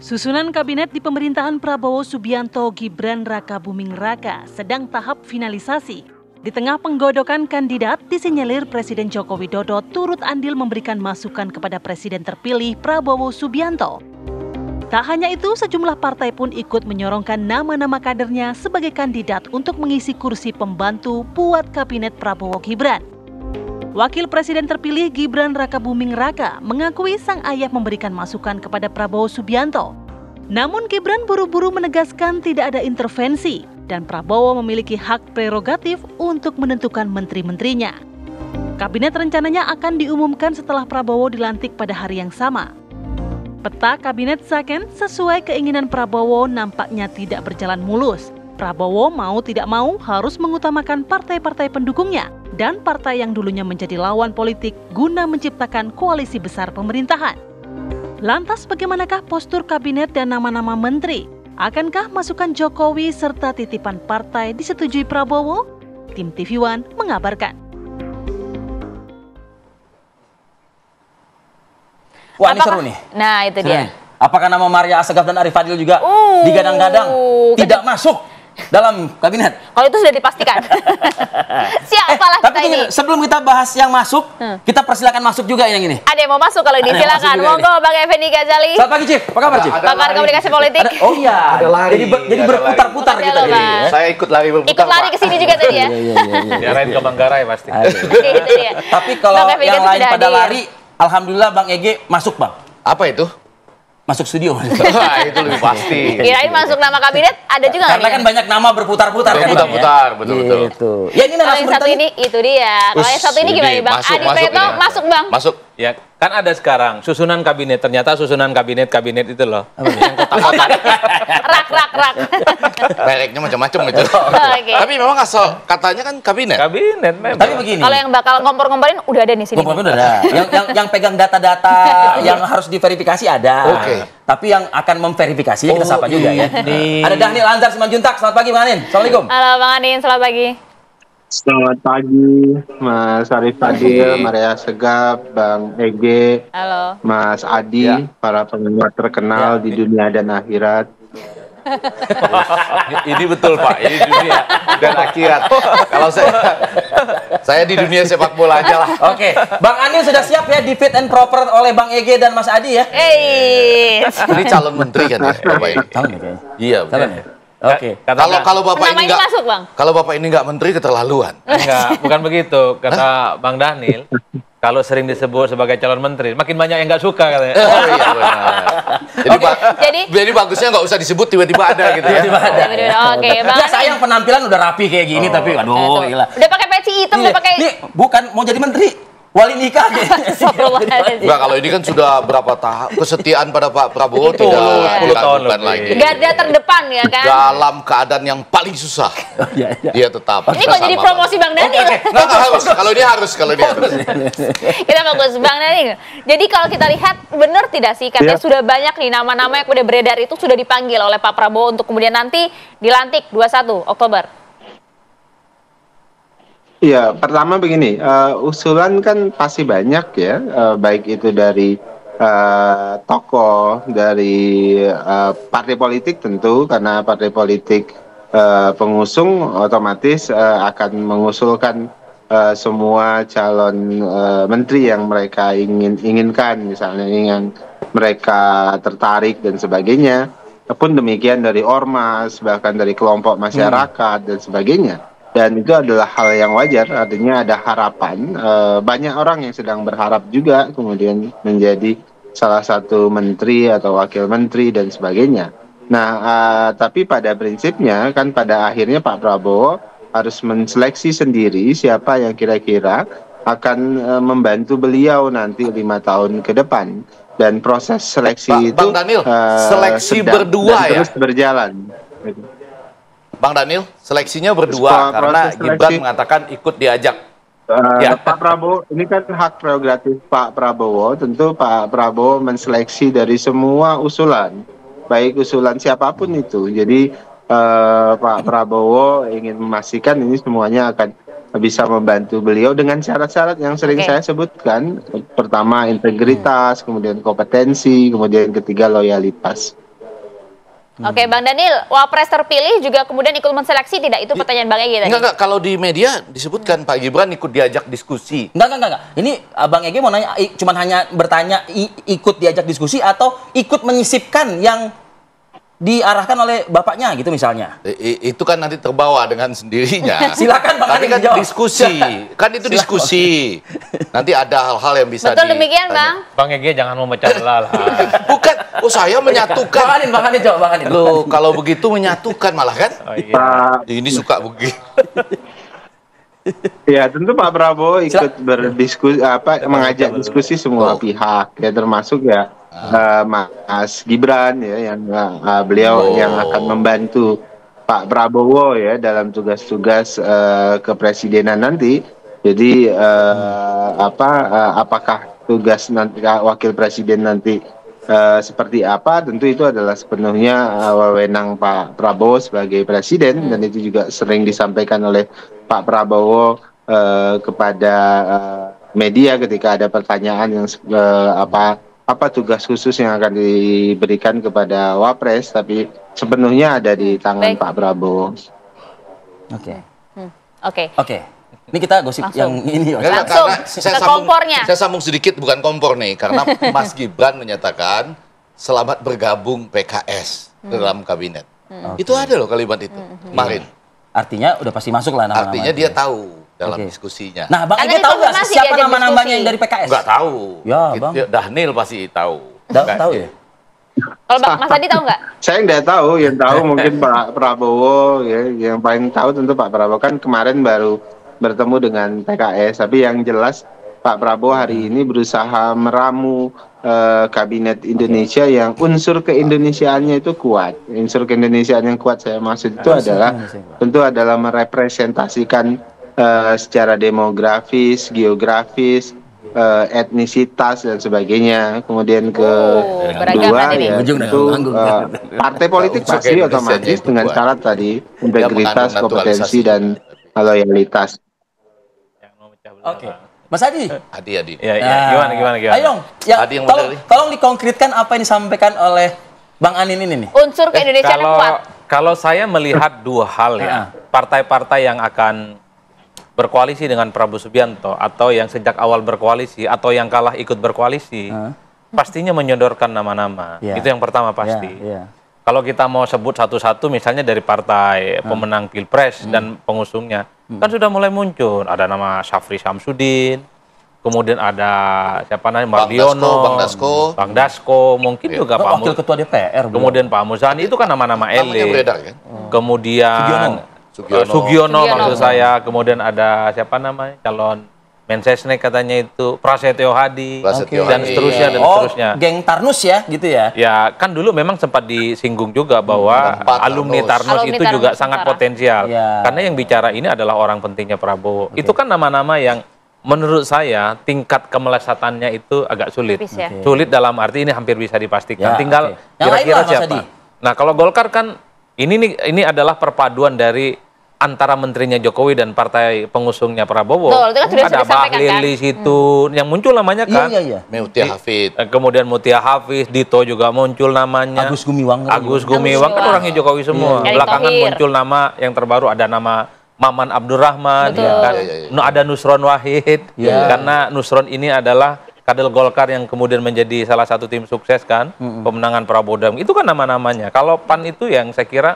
Susunan kabinet di pemerintahan Prabowo Subianto Gibran Raka Buming Raka sedang tahap finalisasi. Di tengah penggodokan kandidat, disinyalir Presiden Joko Widodo turut andil memberikan masukan kepada Presiden terpilih Prabowo Subianto. Tak hanya itu, sejumlah partai pun ikut menyorongkan nama-nama kadernya sebagai kandidat untuk mengisi kursi pembantu buat kabinet Prabowo Gibran. Wakil Presiden terpilih Gibran Raka Buming Raka mengakui sang ayah memberikan masukan kepada Prabowo Subianto. Namun Gibran buru-buru menegaskan tidak ada intervensi dan Prabowo memiliki hak prerogatif untuk menentukan menteri-menterinya. Kabinet rencananya akan diumumkan setelah Prabowo dilantik pada hari yang sama. Peta kabinet second sesuai keinginan Prabowo nampaknya tidak berjalan mulus. Prabowo mau tidak mau harus mengutamakan partai-partai pendukungnya dan partai yang dulunya menjadi lawan politik guna menciptakan koalisi besar pemerintahan. Lantas bagaimanakah postur kabinet dan nama-nama menteri? Akankah masukan Jokowi serta titipan partai disetujui Prabowo? Tim TV One mengabarkan. Wah, ini seru nih. Nah, itu seru dia. Nih. Apakah nama Maria Assegaf dan Arif Fadil juga digadang-gadang tidak masuk dalam kabinet? Kalau itu sudah dipastikan. Siapalah kita ini. Sebelum kita bahas yang masuk, kita persilakan masuk juga yang ini. Ada yang mau masuk kalau ini, silakan. Monggo Bang Effendi Ghazali. Selamat pagi, Chief. Apa kabar, Chief? Pakar komunikasi politik. Oh iya, jadi berputar-putar kita ini. Saya ikut lari berputar. Ikut lari ke sini juga tadi ya. Diarahin ke Manggarai pasti. Itu dia. Tapi kalau yang lain pada lari, alhamdulillah Bang Ege masuk, Bang. Apa itu? Masuk studio. Itu lebih pasti. Kirain masuk nama kabinet, ada juga nggak? Karena kan banyak nama berputar-putar. Berputar-putar, betul-betul. Gitu. Ya ini kalau yang satu ini, itu dia. Kalau yang satu ini gimana Bang? Adi Praetno masuk Bang. Masuk. Ya, kan ada sekarang susunan kabinet. Ternyata susunan kabinet itu loh. Yang kotak-kotak. Rak. Mereknya macam-macam gitu. Okay. Tapi memang asal katanya kan kabinet. Kabinet memang. Tapi begini. Kalau yang bakal ngompor-ngomporin udah ada nih sini. Ngomporin udah ada. yang pegang data-data yang harus diverifikasi ada. Oke. Tapi yang akan memverifikasi kita sapa juga ya. Ada Dhanil Anzar Simanjuntak. Selamat pagi Bang Anin. Assalamualaikum. Halo Bang Anin, selamat pagi. Selamat pagi, Mas Arif Fadil, Maria Assegaf, Bang Ege, halo. Mas Adi, para pendengar terkenal di dunia dan akhirat. Ini betul Pak, ini dunia dan akhirat. Kalau saya di dunia sepak bola aja lah. Oke, Bang Anin sudah siap ya di fit and proper oleh Bang Ege dan Mas Adi ya? Ini calon menteri kan ya, Bapak ini? Calon ya kayaknya. Iya, Calon ya? Oke. Kalau Bapak ini Namanya masuk Bang? Kalau Bapak ini nggak menteri keterlaluan. Enggak, bukan begitu. Kata Bang Dhanil, kalau sering disebut sebagai calon menteri, makin banyak yang nggak suka katanya. Oh iya benar. Jadi bagusnya nggak usah disebut tiba-tiba ada gitu ya. Oke, Bang. Ya sayang penampilan udah rapi kayak gini tapi aduh gila. Udah pakai peci hitam, udah pakai. Ini bukan mau jadi menteri. Wali nikah Enggak, kalau ini kan sudah berapa tahap kesetiaan pada Pak Prabowo tidak 10 tahun lagi. Garda terdepan ya kan. Dalam keadaan yang paling susah. Dia tetap. Ini kok jadi promosi Bang Dhanil? Nggak harus. Kalau ini harus. Kita fokus Bang Dhanil. Jadi kalau kita lihat benar tidak sih katanya sudah banyak nih nama-nama yang udah beredar itu sudah dipanggil oleh Pak Prabowo untuk kemudian nanti dilantik 21 Oktober. Iya, pertama begini, usulan kan pasti banyak ya, baik itu dari tokoh, dari partai politik tentu, karena partai politik pengusung otomatis akan mengusulkan semua calon menteri yang mereka inginkan, misalnya yang mereka tertarik dan sebagainya, pun demikian dari ormas, bahkan dari kelompok masyarakat dan sebagainya. Dan itu adalah hal yang wajar, artinya ada harapan. Banyak orang yang sedang berharap juga kemudian menjadi salah satu menteri atau wakil menteri dan sebagainya. Nah, tapi pada prinsipnya kan pada akhirnya Pak Prabowo harus menseleksi sendiri siapa yang kira-kira akan membantu beliau nanti 5 tahun ke depan. Dan proses seleksi itu Bang Dhanil, seleksi berdua ya? Terus berjalan. Bang Dhanil, seleksinya berdua karena Gibran mengatakan ikut diajak. Pak Prabowo, ini kan hak prerogatif Pak Prabowo. Tentu Pak Prabowo menseleksi dari semua usulan, baik usulan siapapun itu. Jadi Pak Prabowo ingin memastikan ini semuanya akan bisa membantu beliau dengan syarat-syarat yang sering saya sebutkan. Pertama integritas, kemudian kompetensi, kemudian ketiga loyalitas. Oke, Bang Daniel, Wapres terpilih juga kemudian ikut menseleksi tidak? Itu pertanyaan Bang Egy tadi. Enggak. Kalau di media disebutkan Pak Gibran ikut diajak diskusi. Enggak. Ini Bang Egy mau nanya, cuman hanya bertanya ikut diajak diskusi atau ikut menyisipkan yang diarahkan oleh bapaknya gitu misalnya. Itu kan nanti terbawa dengan sendirinya. Silakan Bang Tapi Andi kan dijawab. diskusi, kan itu diskusi. Nanti ada hal-hal yang bisa Betul demikian, ditanya. Bang. Bang Egy jangan memecah belah lah. Bukan, saya menyatukan. Bang Andi jawab, Bang Andi. Loh, kalau begitu menyatukan malah kan? Oh, iya. Ini suka begitu. Ya, tentu Pak Prabowo ikut berdiskusi, mengajak diskusi semua pihak, ya termasuk ya Mas Gibran ya, yang beliau yang akan membantu Pak Prabowo ya dalam tugas-tugas kepresidenan nanti. Jadi apakah tugas nanti wakil presiden nanti seperti apa? Tentu itu adalah sepenuhnya wewenang Pak Prabowo sebagai presiden, dan itu juga sering disampaikan oleh Pak Prabowo kepada media ketika ada pertanyaan yang apa tugas khusus yang akan diberikan kepada Wapres, tapi sepenuhnya ada di tangan Baik. Pak Prabowo. Oke. Oke. Ini kita gosip Langsung. yang ini. Enggak, Langsung karena ke kompornya. Saya sambung sedikit, bukan kompor nih, karena Mas Gibran menyatakan selamat bergabung PKS dalam kabinet. Itu ada loh kalimat itu kemarin. Artinya udah pasti masuk lah nama-nama. Artinya itu dia ya. tahu dalam Oke. diskusinya. Nah, Bang Anda Egy tahu nggak dikonfirmasi siapa diajak nama-namanya diskusi? yang dari PKS? Enggak tahu. Ya, Bang. Dhanil pasti tahu. Tahu ya? Kalau Mas Adi tahu nggak? Saya nggak tahu, yang tahu mungkin Pak Prabowo ya, yang paling tahu tentu Pak Prabowo, kan kemarin baru bertemu dengan PKS, tapi yang jelas Pak Prabowo hari ini berusaha meramu kabinet Indonesia yang unsur keindonesiaannya itu kuat. Unsur keindonesiaan yang kuat saya maksud itu adalah tentu adalah merepresentasikan secara demografis, geografis, etnisitas dan sebagainya. Kemudian beragam kedua nanti nih. ya Ujung tentu partai politik Unsur pasti keindonesiaannya otomatis itu dengan kuat. syarat tadi integritas, mengandung kompetensi naturalisasi. dan loyalitas. Oke. Mas Adi. Adi. Ya, gimana? Ayo dong, ya, Adi yang tolong, modal nih. tolong dikonkretkan apa yang disampaikan oleh Bang Anin ini nih. Unsur keindonesiaan yang kuat. Kalau saya melihat dua hal ya, partai-partai yang akan berkoalisi dengan Prabowo Subianto atau yang sejak awal berkoalisi atau yang kalah ikut berkoalisi, pastinya menyodorkan nama-nama. Ya. Itu yang pertama pasti. Ya. Kalau kita mau sebut satu-satu, misalnya dari partai pemenang Pilpres dan pengusungnya, kan sudah mulai muncul. Ada nama Syafri Syamsuddin, kemudian ada siapa namanya, Mardiono, Bang Dasko, mungkin juga Pak Wakil Ketua DPR. beliau. kemudian Pak Muzani, itu kan nama-nama Namanya elit. beredar kan? Kemudian Sugiono maksud saya, kemudian ada siapa namanya, calon Mensesnek katanya itu, Prasetyo Hadi, Prasetyo dan Hadi, seterusnya, iya. dan Oh, seterusnya. geng Tarnus ya, gitu ya. Ya, kan dulu memang sempat disinggung juga bahwa Tempat alumni Tarnus. Tarnus Alumni itu Tarnus juga sangat Nusantara. potensial. Ya. Karena yang bicara ini adalah orang pentingnya Prabowo. Itu kan nama-nama yang menurut saya tingkat kemelesatannya itu agak sulit. Tipis ya. Sulit dalam arti ini hampir bisa dipastikan. Ya, Tinggal oke. Yang lain kira-kira lah, Mas siapa. Adi. Nah, kalau Golkar kan ini adalah perpaduan dari antara menterinya Jokowi dan partai pengusungnya Prabowo. Betul, itu kan sudah ada disampaikan, Bahlil kan? di situ, yang muncul namanya kan. Iya. Mutia Hafid. Kemudian Mutia Hafiz, Dito juga muncul namanya. Agus Gumiwang. Agus Gumiwang kan orangnya Jokowi semua. Erick Belakangan Thohir. muncul nama yang terbaru, ada nama Maman Abdurrahman, Betul. kan? Iya. Ada Nusron Wahid, Iya. karena Nusron ini adalah kader Golkar yang kemudian menjadi salah satu tim sukses kan, pemenangan Prabowo. Itu kan nama-namanya. Kalau PAN itu yang saya kira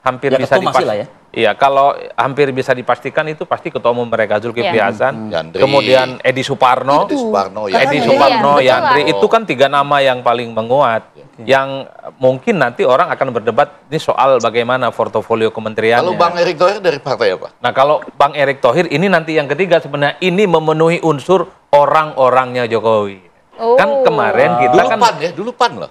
hampir Ya, bisa ketua masih lah ya. Iya, kalau hampir bisa dipastikan itu pasti ketua umum mereka Zulkifli Iya. Hasan, Yandri. kemudian Edi Suparno, Edi Suparno, Karena Edi Iya, Suparno, betul Yandri, lah. itu kan tiga nama yang paling menguat. Yang mungkin nanti orang akan berdebat ini soal bagaimana portofolio kementeriannya. Kalau Bang Erick Thohir dari partai apa? Nah, kalau Bang Erick Thohir ini nanti yang ketiga sebenarnya ini memenuhi unsur orang-orangnya Jokowi. Oh. Kan kemarin kita Dulu kan PAN ya, dulu PAN loh.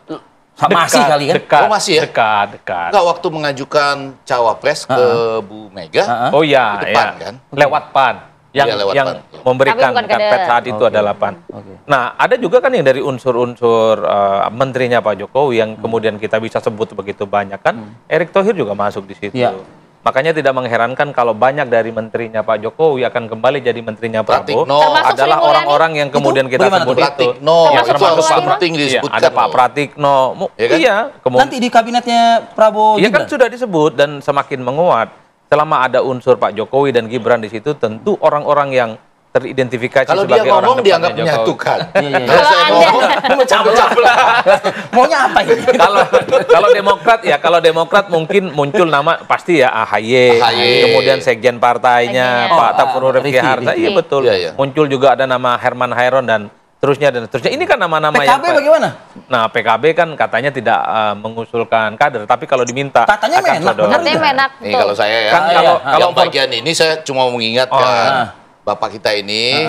Masih kali kan? Dekat, Oh, masih ya? Dekat. Enggak, waktu mengajukan cawapres ke Bu Mega, Oh iya, Itu ya. PAN, kan? Lewat PAN. Yang, Iya, lewat yang PAN. memberikan Tapi bukan karpet kader. saat itu adalah PAN. Oke. Nah, ada juga kan yang dari unsur-unsur menterinya Pak Jokowi yang kemudian kita bisa sebut begitu banyak kan. Erick Thohir juga masuk di situ. Iya. Makanya tidak mengherankan kalau banyak dari menterinya Pak Jokowi akan kembali jadi menterinya Prabowo Pratikno. Termasuk adalah Sri orang-orang yang kemudian kita bagaimana sebut tuh? itu. Pratikno, Ya, Termasuk itu harus Sri Mulyani, penting Iya, disebutkan. ada Pak loh. Pratikno. Ya kan? Iya, Nanti di kabinetnya Prabowo Iya kan Gibran. sudah disebut dan semakin menguat. Selama ada unsur Pak Jokowi dan Gibran di situ, tentu orang-orang yang teridentifikasi Kalau dia sebagai orang ngomong dianggap depannya Jokowi. menyatukan. Iya, iya. Kalau saya Kalau ngomong Memecah belah. Maunya apa ini? Kalau Demokrat ya, kalau Demokrat mungkin muncul nama pasti ya AHY, AHY. kemudian sekjen partainya Sekjennya. Pak Oh, Tafur Rifki Rifki, Harza, Rifki. iya betul. Iya, iya. Muncul juga ada nama Herman Hairon dan seterusnya dan seterusnya. Ini kan nama-nama PKB yang bagaimana? Nah, PKB kan katanya tidak mengusulkan kader, tapi kalau diminta Katanya akan menak, sodor. benar Katanya menak, Nih betul. kalau saya ya, Kan kalau- yang for- bagian ini saya cuma mengingatkan bapak kita ini,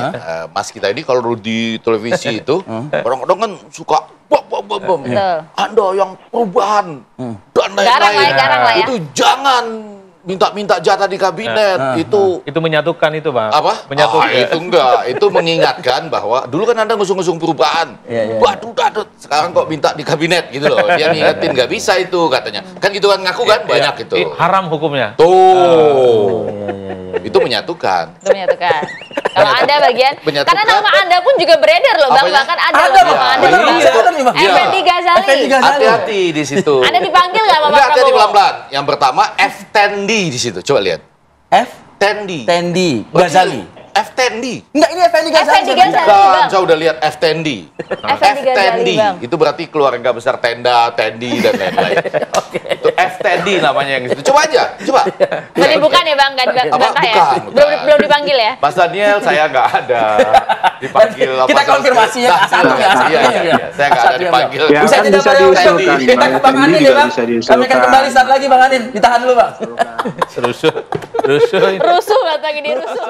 mas kita ini kalau di televisi itu orang-orang kan suka bom. Betul. Anda yang perubahan dan Garang lah ya, garang lah ya. itu jangan minta jatah di kabinet itu. Itu menyatukan itu, Bang. Apa? Menyatukan. Itu enggak. Itu mengingatkan bahwa dulu kan Anda ngusung-ngusung perubahan. Iya, iya. Waduh, dadut. Sekarang kok minta di kabinet gitu loh. Dia ngingetin nggak bisa itu katanya. Kan gitu kan ngaku kan banyak itu. Haram hukumnya. Tuh. Itu menyatukan. Itu menyatukan. Kalau Anda bagian, Menyatukan. karena nama Anda pun juga beredar loh, Bang. Apanya? Bahkan ada Ada, loh Bang. nama Anda. Benar, Bang. Bang. Saya ada nih, Bang. Iya. Effendi Ghazali. Effendi Ghazali. Hati-hati di situ. Anda dipanggil nggak sama Pak Enggak, hati-hati Prabowo? pelan-pelan. Yang pertama F. Tendi di situ. Coba lihat. F. Tendi. Tendi Ghazali. F. Tendi. Enggak, ini Effendi Ghazali. Effendi saya Ghazali. bilang. Kan Bang. saya udah lihat F. Tendi. Effendi F. Ghazali, Tendi. Bang. Itu berarti keluarga besar Tenda, Tendi, dan lain-lain. Itu F. Tendi namanya yang itu. Coba aja, coba. Berarti bukan ya Bang, nggak dibantah ya? Bukan. Belum dipanggil ya? Mas Daniel, saya nggak ada dipanggil. Kita konfirmasi ya, satu ya, satu Iya, ya. iya. Saya nggak ada Satu ya, dipanggil. Ya, Bisa kan jeda bisa pada diusulkan, Effendi. Kita Bang. ke Bang Effendi Anin ya, juga Bang. bisa Kami akan diusulkan. kembali saat lagi, Bang Anin. Ditahan dulu, Bang. Rusuh. Rusuh. Rusuh kata gini, rusuh.